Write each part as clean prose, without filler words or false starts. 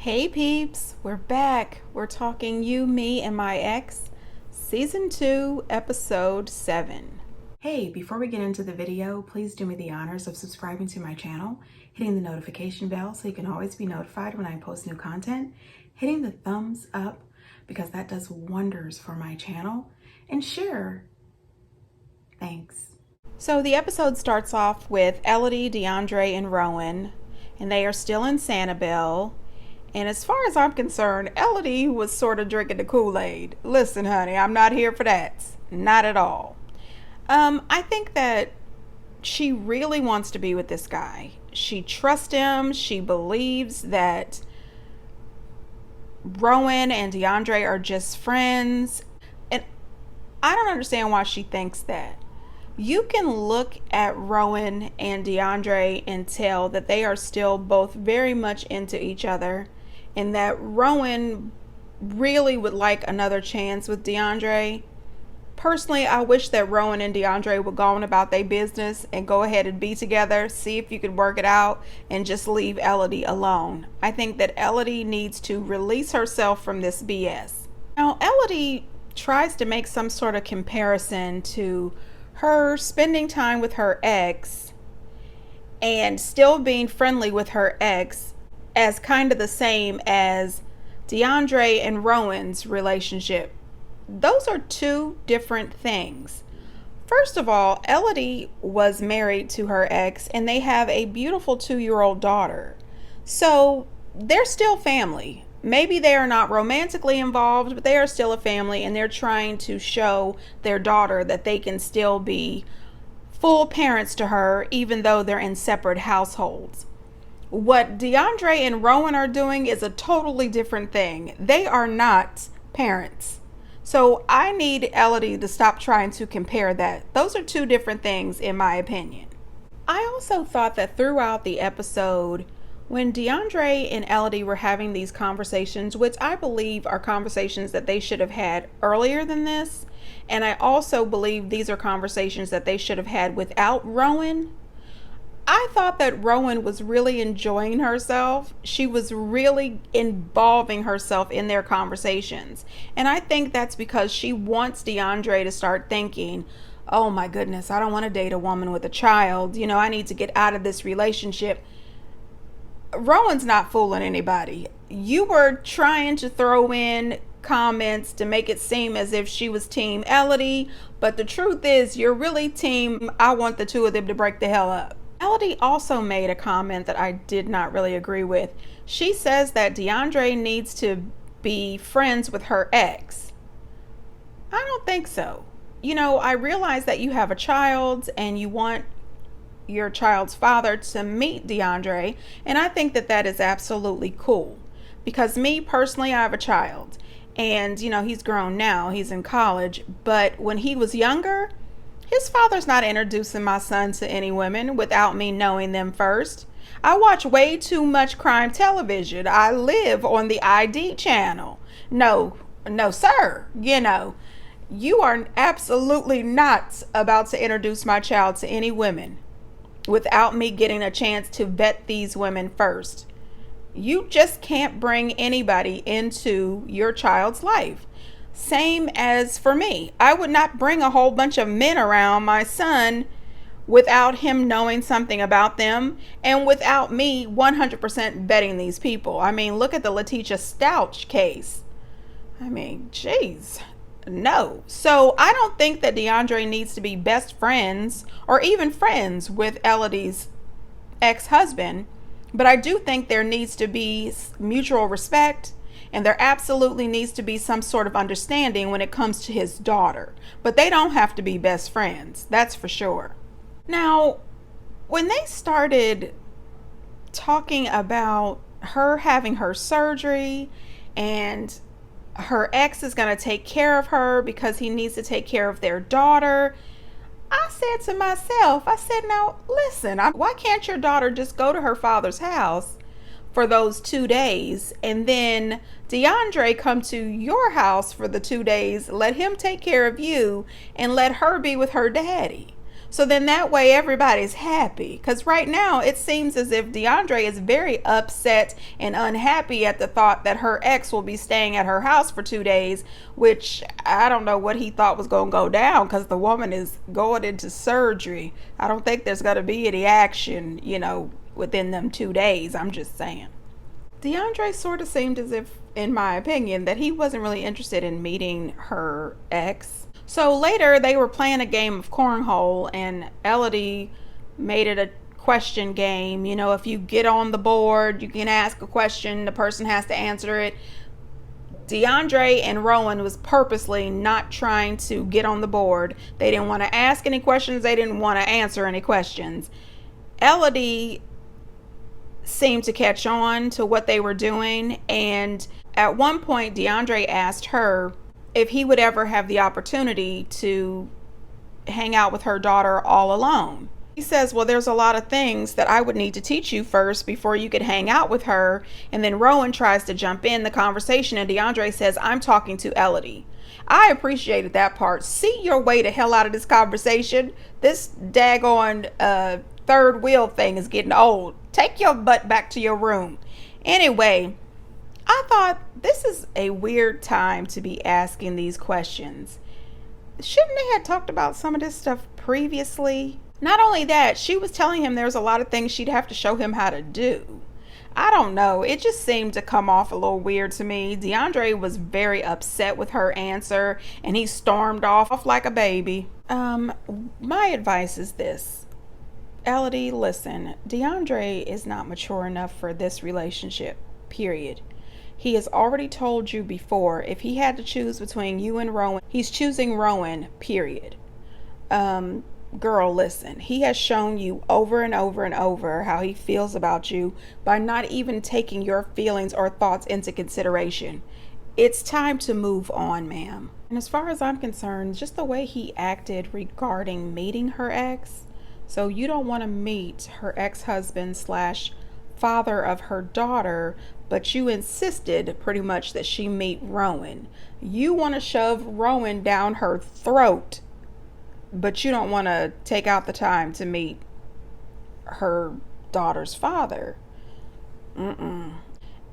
Hey peeps, we're back. We're talking You, Me, and My Ex, Season 2, Episode 7. Hey, before we get into the video, please do me the honors of subscribing to my channel, hitting the notification bell so you can always be notified when I post new content, hitting the thumbs up because that does wonders for my channel, and share. Thanks. So the episode starts off with Elodie, DeAndre, and Rowan, and they are still in Sanibel. And as far as I'm concerned, Elodie was sort of drinking the Kool-Aid. Listen, honey, I'm not here for that. Not at all. I think that she really wants to be with this guy. She trusts him. She believes that Rowan and DeAndre are just friends. And I don't understand why she thinks that. You can look at Rowan and DeAndre and tell that they are still both very much into each other, and that Rowan really would like another chance with DeAndre. Personally, I wish that Rowan and DeAndre would go on about their business and go ahead and be together, see if you could work it out, and just leave Elodie alone. I think that Elodie needs to release herself from this BS. Now, Elodie tries to make some sort of comparison to her spending time with her ex and still being friendly with her ex as kind of the same as DeAndre and Rowan's relationship. Those are two different things. First of all, Elodie was married to her ex and they have a beautiful 2-year-old daughter. So they're still family. Maybe they are not romantically involved, but they are still a family, and they're trying to show their daughter that they can still be full parents to her even though they're in separate households. What DeAndre and Rowan are doing is a totally different thing. They are not parents. So I need Elodie to stop trying to compare that. Those are two different things in my opinion. I also thought that throughout the episode, when DeAndre and Elodie were having these conversations, which I believe are conversations that they should have had earlier than this, and I also believe these are conversations that they should have had without Rowan, I thought that Rowan was really enjoying herself. She was really involving herself in their conversations. And I think that's because she wants DeAndre to start thinking, oh my goodness, I don't want to date a woman with a child. You know, I need to get out of this relationship. Rowan's not fooling anybody. You were trying to throw in comments to make it seem as if she was team Elodie, but the truth is you're really team I want the two of them to break the hell up. Elodie also made a comment that I did not really agree with. She says that DeAndre needs to be friends with her ex. I don't think so. You know, I realize that you have a child and you want your child's father to meet DeAndre, and I think that that is absolutely cool. Because me personally, I have a child, and you know, he's grown now, he's in college, but when he was younger, his father's not introducing my son to any women without me knowing them first. I watch way too much crime television. I live on the ID channel. No, sir. You know, you are absolutely not about to introduce my child to any women without me getting a chance to vet these women first. You just can't bring anybody into your child's life. Same as for me. I would not bring a whole bunch of men around my son without him knowing something about them and without me 100% vetting these people. I mean, look at the Letitia Stouch case. I mean, geez, no. So I don't think that DeAndre needs to be best friends or even friends with Elodie's ex-husband, but I do think there needs to be mutual respect. And there absolutely needs to be some sort of understanding when it comes to his daughter. But they don't have to be best friends. That's for sure. Now, when they started talking about her having her surgery and her ex is going to take care of her because he needs to take care of their daughter, I said to myself, now listen, why can't your daughter just go to her father's house for those 2 days and then DeAndre come to your house for the 2 days, let him take care of you and let her be with her daddy? So then that way everybody's happy. Because right now it seems as if DeAndre is very upset and unhappy at the thought that her ex will be staying at her house for 2 days, which I don't know what he thought was going to go down because the woman is going into surgery. I don't think there's going to be any action, within them 2 days. I'm just saying. DeAndre sort of seemed as if, in my opinion, that he wasn't really interested in meeting her ex. So later they were playing a game of cornhole and Elodie made it a question game. If you get on the board, you can ask a question, the person has to answer it. DeAndre and Rowan was purposely not trying to get on the board. They didn't want to ask any questions. They didn't want to answer any questions. Elodie seemed to catch on to what they were doing, and at one point DeAndre asked her if he would ever have the opportunity to hang out with her daughter all alone. He says, well, there's a lot of things that I would need to teach you first before you could hang out with her. And then Rowan tries to jump in the conversation and DeAndre says, I'm talking to Elodie. I appreciated that part. See your way to hell out of this conversation. This daggone third wheel thing is getting old. Take your butt back to your room. Anyway, I thought this is a weird time to be asking these questions. Shouldn't they have talked about some of this stuff previously? Not only that, she was telling him there's a lot of things she'd have to show him how to do. I don't know. It just seemed to come off a little weird to me. DeAndre was very upset with her answer and he stormed off like a baby. My advice is this. Elodie, listen, DeAndre is not mature enough for this relationship, period. He has already told you before, if he had to choose between you and Rowan, he's choosing Rowan, period. Girl, listen, he has shown you over and over and over how he feels about you by not even taking your feelings or thoughts into consideration. It's time to move on, ma'am. And as far as I'm concerned, just the way he acted regarding meeting her ex, so you don't want to meet her ex-husband / father of her daughter, but you insisted pretty much that she meet Rowan. You want to shove Rowan down her throat, but you don't want to take out the time to meet her daughter's father.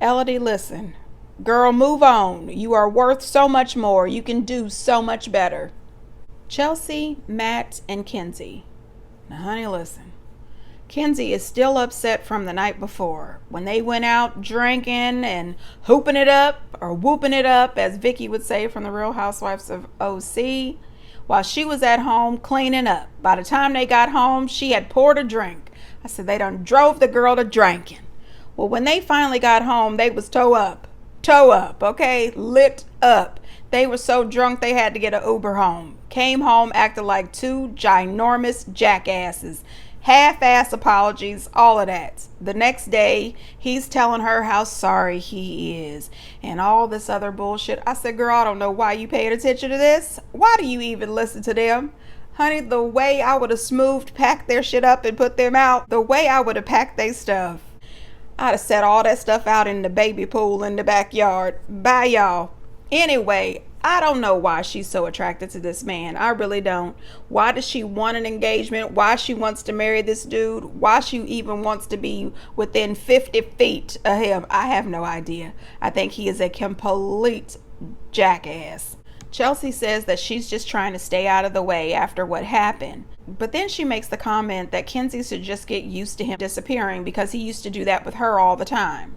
Elodie, listen. Girl, move on. You are worth so much more. You can do so much better. Chelsea, Matt, and Kenzie. Now, honey, listen. Kenzie is still upset from the night before when they went out drinking and hooping it up, or whooping it up, as Vicky would say from the Real Housewives of OC, while she was at home cleaning up. By the time they got home, she had poured a drink. I said, they done drove the girl to drinking. Well, when they finally got home, they was toe up, okay, lit up. They were so drunk they had to get an Uber home. Came home acting like two ginormous jackasses. Half-ass apologies, all of that. The next day, he's telling her how sorry he is and all this other bullshit. I said, girl, I don't know why you paid attention to this. Why do you even listen to them? Honey, the way I would have packed their shit up and put them out, the way I would have packed their stuff, I'd have set all that stuff out in the baby pool in the backyard. Bye, y'all. Anyway, I don't know why she's so attracted to this man. I really don't. Why does she want an engagement? Why she wants to marry this dude? Why she even wants to be within 50 feet of him? I have no idea. I think he is a complete jackass. Chelsea says that she's just trying to stay out of the way after what happened. But then she makes the comment that Kenzie should just get used to him disappearing because he used to do that with her all the time.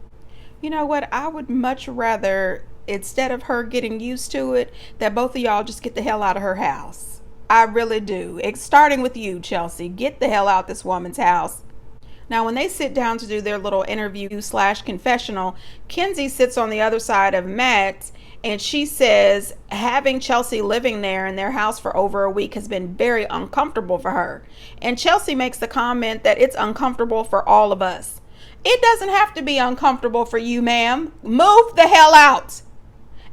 You know what? I would much rather, instead of her getting used to it, that both of y'all just get the hell out of her house. I really do. It's starting with you, Chelsea. Get the hell out this woman's house. Now, when they sit down to do their little interview / confessional, Kenzie sits on the other side of Matt, and she says having Chelsea living there in their house for over a week has been very uncomfortable for her. And Chelsea makes the comment that it's uncomfortable for all of us. It doesn't have to be uncomfortable for you, ma'am. Move the hell out.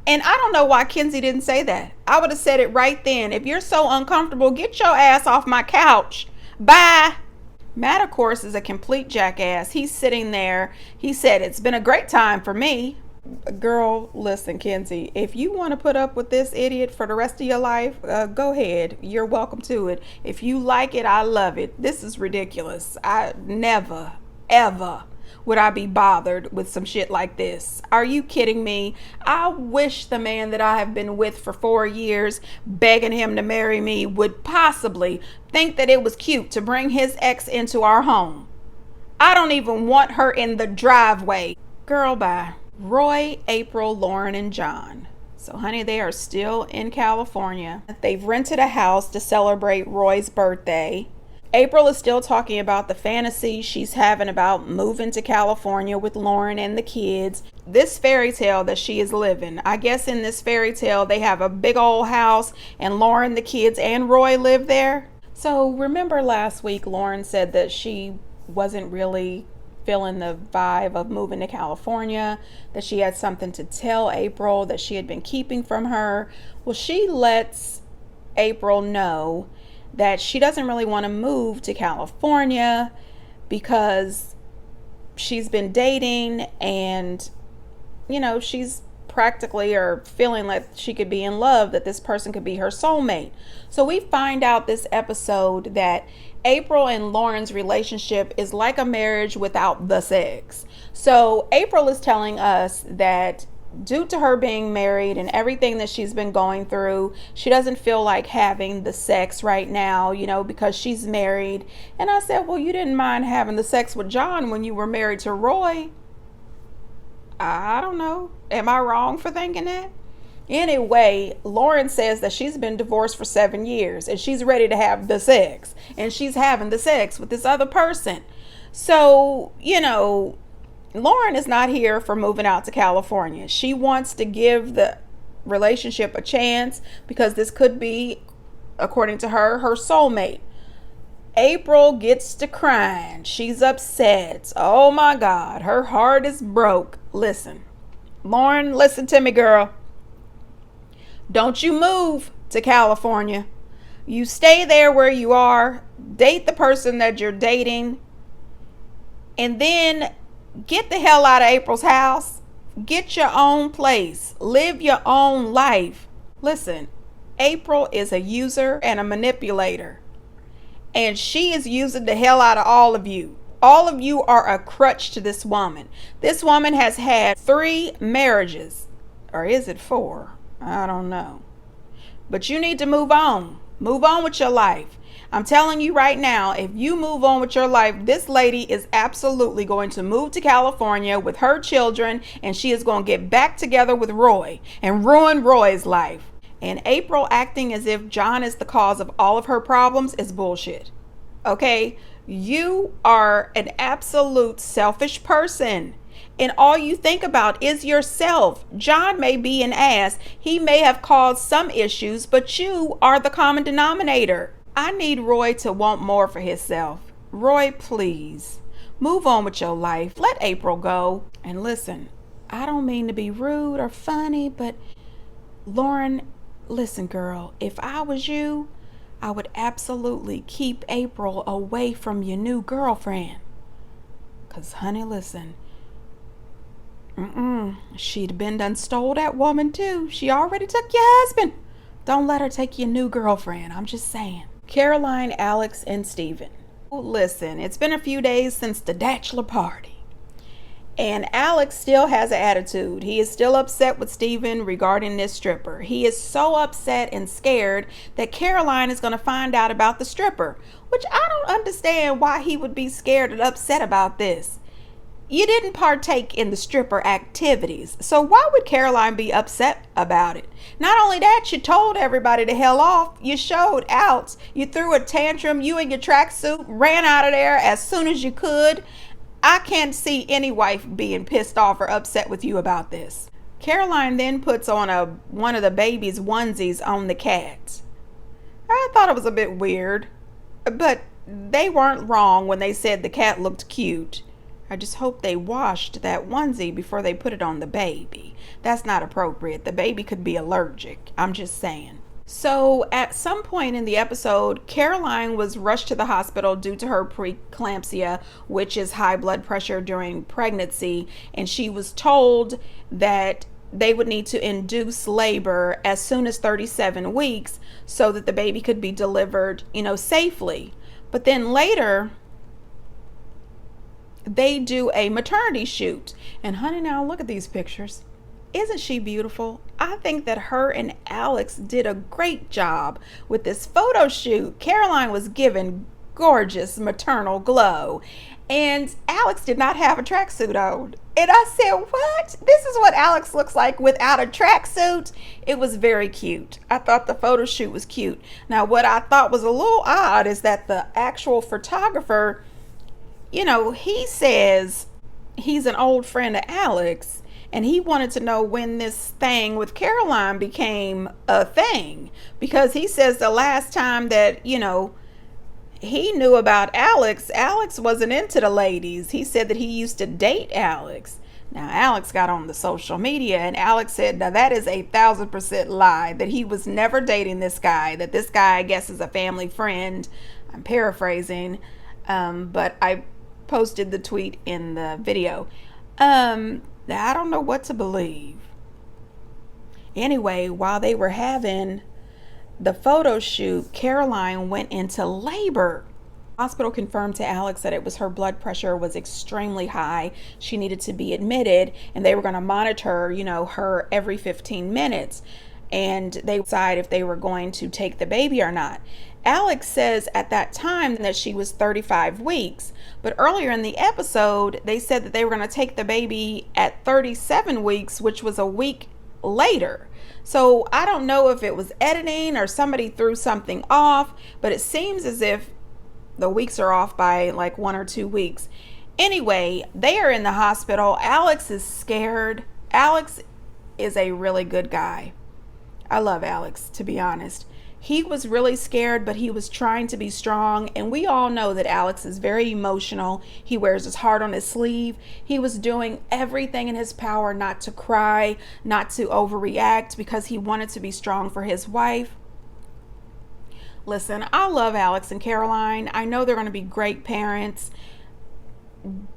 And I don't know why Kenzie didn't say that. I would have said it right then. If you're so uncomfortable, get your ass off my couch. Bye. Matt, of course, is a complete jackass. He's sitting there. He said, it's been a great time for me. Girl, listen, Kenzie, if you want to put up with this idiot for the rest of your life, go ahead. You're welcome to it. If you like it, I love it. This is ridiculous. I never, ever would I be bothered with some shit like this. Are you kidding me? I wish the man that I have been with for 4 years, begging him to marry me, would possibly think that it was cute to bring his ex into our home. I don't even want her in the driveway. Girl, bye. Roy, April, Lauren, and John. So, honey, they are still in California. They've rented a house to celebrate Roy's birthday. April is still talking about the fantasy she's having about moving to California with Lauren and the kids. This fairy tale that she is living. I guess in this fairy tale, they have a big old house and Lauren, the kids, and Roy live there. So remember last week, Lauren said that she wasn't really feeling the vibe of moving to California, that she had something to tell April that she had been keeping from her. Well, she lets April know that she doesn't really want to move to California because she's been dating and, you know, she's practically or feeling like she could be in love, that this person could be her soulmate. So we find out this episode that April and Lauren's relationship is like a marriage without the sex. So April is telling us that due to her being married and everything that she's been going through, she doesn't feel like having the sex right now, you know, because she's married. And I said, well, you didn't mind having the sex with John when you were married to Roy. I don't know. Am I wrong for thinking that? Anyway, Lauren says that she's been divorced for 7 years and she's ready to have the sex. And she's having the sex with this other person. So, you know, Lauren is not here for moving out to California. She wants to give the relationship a chance because this could be, according to her, her soulmate. April gets to crying. She's upset. Oh my God, her heart is broke. Listen, Lauren, listen to me, girl. Don't you move to California. You stay there where you are. Date the person that you're dating. And then get the hell out of April's house. Get your own place. Live your own life. Listen, April is a user and a manipulator. And she is using the hell out of all of you. All of you are a crutch to this woman. This woman has had 3 marriages. Or is it 4? I don't know. But you need to move on. Move on with your life. I'm telling you right now, if you move on with your life, this lady is absolutely going to move to California with her children, and she is going to get back together with Roy and ruin Roy's life. And April acting as if John is the cause of all of her problems is bullshit. Okay? You are an absolute selfish person. And all you think about is yourself. John may be an ass. He may have caused some issues, but you are the common denominator. I need Roy to want more for himself. Roy, please, move on with your life. Let April go. And listen, I don't mean to be rude or funny, but Lauren, listen, girl, if I was you, I would absolutely keep April away from your new girlfriend. Because, honey, listen, she'd been done stole that woman too. She already took your husband. Don't let her take your new girlfriend. I'm just saying. Caroline, Alex, and Steven. Listen, it's been a few days since the bachelor party. And Alex still has an attitude. He is still upset with Steven regarding this stripper. He is so upset and scared that Caroline is going to find out about the stripper, which I don't understand why he would be scared and upset about this. You didn't partake in the stripper activities, so why would Caroline be upset about it? Not only that, you told everybody to hell off. You showed out. You threw a tantrum. You in your tracksuit ran out of there as soon as you could. I can't see any wife being pissed off or upset with you about this. Caroline then puts on one of the baby's onesies on the cat. I thought it was a bit weird, but they weren't wrong when they said the cat looked cute. I just hope they washed that onesie before they put it on the baby. That's not appropriate. The baby could be allergic. I'm just saying. So at some point in the episode, Caroline was rushed to the hospital due to her preeclampsia, which is high blood pressure during pregnancy. And she was told that they would need to induce labor as soon as 37 weeks so that the baby could be delivered, safely. But then later, they do a maternity shoot. And honey, now look at these pictures. Isn't she beautiful? I think that her and Alex did a great job with this photo shoot. Caroline was given gorgeous maternal glow, and Alex did not have a tracksuit on. And I said, what? This is what Alex looks like without a tracksuit? It was very cute. I thought the photo shoot was cute. Now, what I thought was a little odd is that the actual photographer, he says he's an old friend of Alex, and he wanted to know when this thing with Caroline became a thing, because he says the last time that, he knew about Alex wasn't into the ladies. He said that he used to date Alex. Now, Alex got on the social media, and Alex said, now that is 1,000% lie, that he was never dating this guy, that this guy, I guess, is a family friend. I'm paraphrasing, but I posted the tweet in the video. I don't know what to believe. Anyway, while they were having the photo shoot, Caroline went into labor. The hospital confirmed to Alex that it was her blood pressure was extremely high. She needed to be admitted, and they were going to monitor, her every 15 minutes. And they decide if they were going to take the baby or not. Alex says at that time that she was 35 weeks, but earlier in the episode, they said that they were going to take the baby at 37 weeks, which was a week later. So I don't know if it was editing or somebody threw something off, but it seems as if the weeks are off by like 1 or 2 weeks. Anyway, they are in the hospital. Alex is scared. Alex is a really good guy. I love Alex, to be honest. He was really scared, but he was trying to be strong. And we all know that Alex is very emotional. He wears his heart on his sleeve. He was doing everything in his power not to cry, not to overreact, because he wanted to be strong for his wife. Listen, I love Alex and Caroline. I know they're going to be great parents.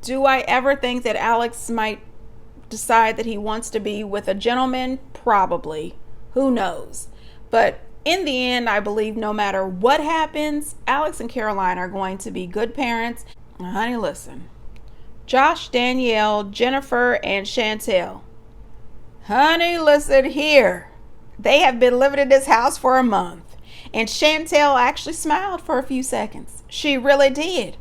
Do I ever think that Alex might decide that he wants to be with a gentleman? Probably. Who knows? But in the end, I believe no matter what happens, Alex and Caroline are going to be good parents. Now, honey, listen. Josh, Danielle, Jennifer, and Chantel. Honey, listen here. They have been living in this house for a month. And Chantel actually smiled for a few seconds. She really did.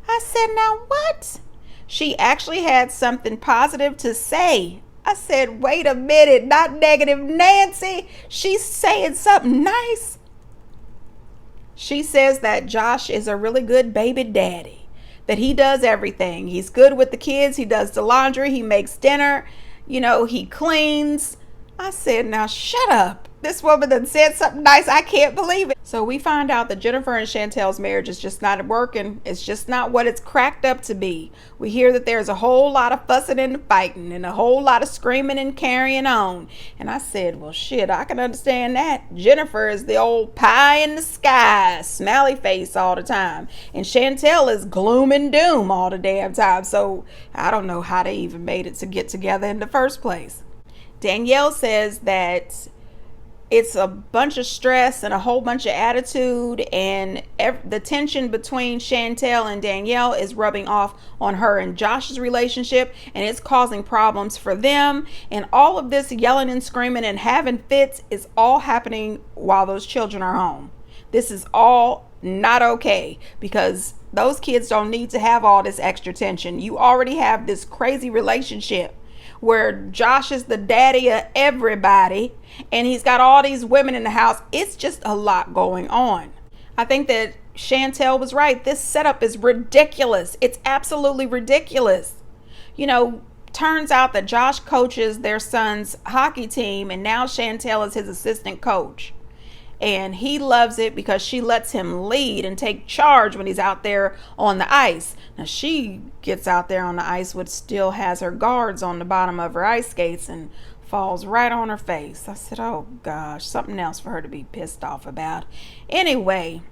I said, now what? She actually had something positive to say. I said, wait a minute, not negative Nancy. She's saying something nice. She says that Josh is a really good baby daddy, that he does everything. He's good with the kids. He does the laundry. He makes dinner. He cleans. I said, now shut up. This woman done said something nice. I can't believe it. So we find out that Jennifer and Chantel's marriage is just not working. It's just not what it's cracked up to be. We hear that there's a whole lot of fussing and fighting and a whole lot of screaming and carrying on. And I said, well, shit, I can understand that. Jennifer is the old pie in the sky, smiley face all the time. And Chantel is gloom and doom all the damn time. So I don't know how they even made it to get together in the first place. Danielle says that it's a bunch of stress and a whole bunch of attitude, and the tension between Chantel and Danielle is rubbing off on her and Josh's relationship, and it's causing problems for them. And all of this yelling and screaming and having fits is all happening while those children are home. This is all not okay, because those kids don't need to have all this extra tension. You already have this crazy relationship where Josh is the daddy of everybody, and he's got all these women in the house. It's just a lot going on. I think that Chantel was right. This setup is ridiculous. It's absolutely ridiculous. Turns out that Josh coaches their son's hockey team, and now Chantel is his assistant coach. And he loves it because she lets him lead and take charge when he's out there on the ice. Now, she gets out there on the ice, which still has her guards on the bottom of her ice skates and falls right on her face. I said, oh gosh, something else for her to be pissed off about. Anyway,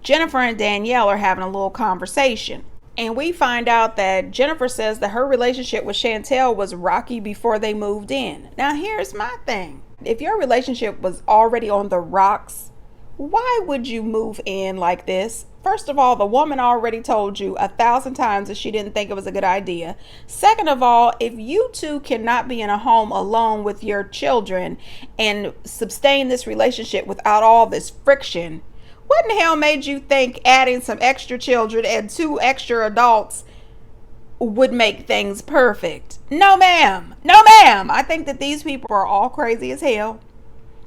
Jennifer and Danielle are having a little conversation. And we find out that Jennifer says that her relationship with Chantel was rocky before they moved in. Now, here's my thing. If your relationship was already on the rocks, why would you move in like this? First of all, the woman already told you 1,000 times that she didn't think it was a good idea. Second of all, if you two cannot be in a home alone with your children and sustain this relationship without all this friction, what in the hell made you think adding some extra children and 2 extra adults would make things perfect? No, ma'am. No, ma'am. I think that these people are all crazy as hell.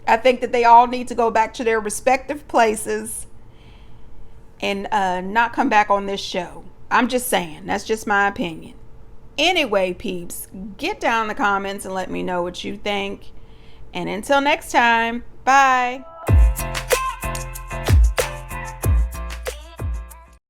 I think that they all need to go back to their respective places and not come back on this show. I'm just saying. That's just my opinion. Anyway, peeps, get down in the comments and let me know what you think. And until next time, bye.